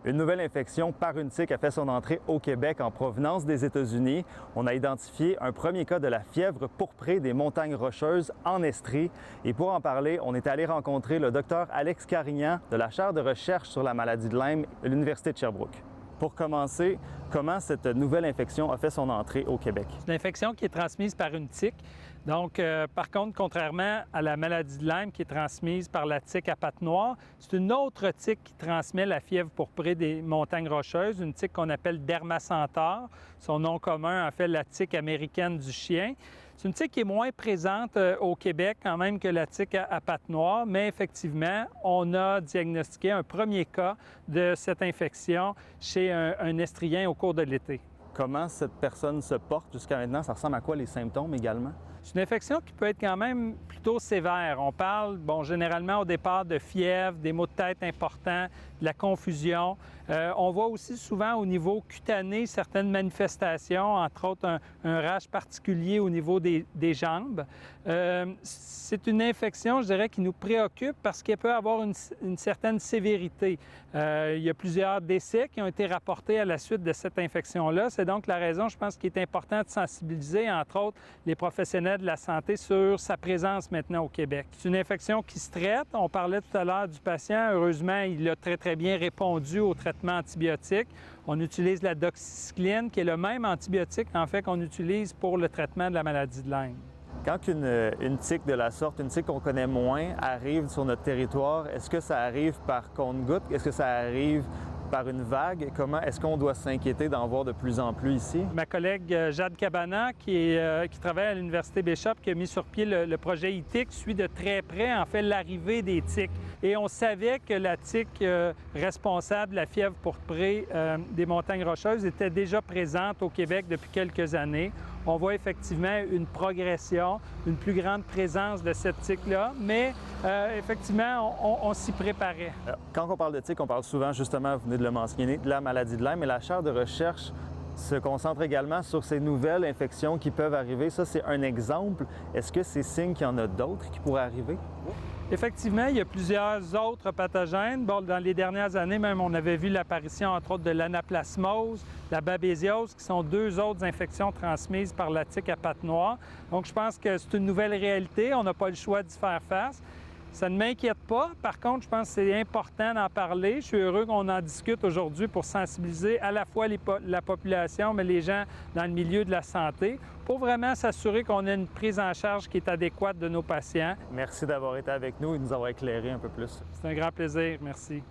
Une nouvelle infection par une tique a fait son entrée au Québec en provenance des États-Unis. On a identifié un premier cas de la fièvre pourprée des montagnes Rocheuses en Estrie. Et pour en parler, on est allé rencontrer le docteur Alex Carignan de la chaire de recherche sur la maladie de Lyme de l'Université de Sherbrooke. Pour commencer, comment cette nouvelle infection a fait son entrée au Québec? C'est une infection qui est transmise par une tique. Donc, par contre, contrairement à la maladie de Lyme qui est transmise par la tique à pattes noires, c'est une autre tique qui transmet la fièvre pourprée des montagnes Rocheuses, une tique qu'on appelle Dermacentor. Son nom commun, en fait, la tique américaine du chien. C'est une tique qui est moins présente au Québec quand même que la tique à pattes noires, mais effectivement, on a diagnostiqué un premier cas de cette infection chez un estrien au cours de l'été. Comment cette personne se porte jusqu'à maintenant? Ça ressemble à quoi les symptômes également? C'est une infection qui peut être quand même plutôt sévère. On parle, généralement au départ de fièvre, des maux de tête importants, de la confusion. On voit aussi souvent au niveau cutané certaines manifestations, entre autres un rash particulier au niveau des jambes. C'est une infection, je dirais, qui nous préoccupe parce qu'elle peut avoir une certaine sévérité. Il y a plusieurs décès qui ont été rapportés à la suite de cette infection-là. C'est donc la raison, je pense, qu'il est important de sensibiliser, entre autres, les professionnels de la santé sur sa présence maintenant au Québec. C'est une infection qui se traite. On parlait tout à l'heure du patient. Heureusement, il a très bien répondu au traitement antibiotique. On utilise la doxycycline, qui est le même antibiotique, en fait, qu'on utilise pour le traitement de la maladie de Lyme. Quand une tique de la sorte, une tique qu'on connaît moins, arrive sur notre territoire, est-ce que ça arrive par compte-gouttes? Est-ce que ça arrive par une vague? Comment est-ce qu'on doit s'inquiéter d'en voir de plus en plus ici? Ma collègue Jade Cabana, qui travaille à l'Université Bishop, qui a mis sur pied le projet ITIC, suit de très près, en fait, l'arrivée des tiques. Et on savait que la tique responsable de la fièvre pourprée des montagnes Rocheuses était déjà présente au Québec depuis quelques années. On voit effectivement une progression, une plus grande présence de cette tique-là, mais effectivement, on s'y préparait. Quand on parle de tique, on parle souvent, justement, vous venez de le mentionner, de la maladie de Lyme, mais la chaire de recherche se concentre également sur ces nouvelles infections qui peuvent arriver. Ça, c'est un exemple. Est-ce que c'est signe qu'il y en a d'autres qui pourraient arriver? Effectivement, il y a plusieurs autres pathogènes. Dans les dernières années, même, on avait vu l'apparition, entre autres, de l'anaplasmose, la babésiose, qui sont deux autres infections transmises par la tique à pattes noires. Donc, je pense que c'est une nouvelle réalité. On n'a pas le choix d'y faire face. Ça ne m'inquiète pas. Par contre, je pense que c'est important d'en parler. Je suis heureux qu'on en discute aujourd'hui pour sensibiliser à la fois la population, mais les gens dans le milieu de la santé, pour vraiment s'assurer qu'on a une prise en charge qui est adéquate de nos patients. Merci d'avoir été avec nous et de nous avoir éclairé un peu plus. C'est un grand plaisir. Merci.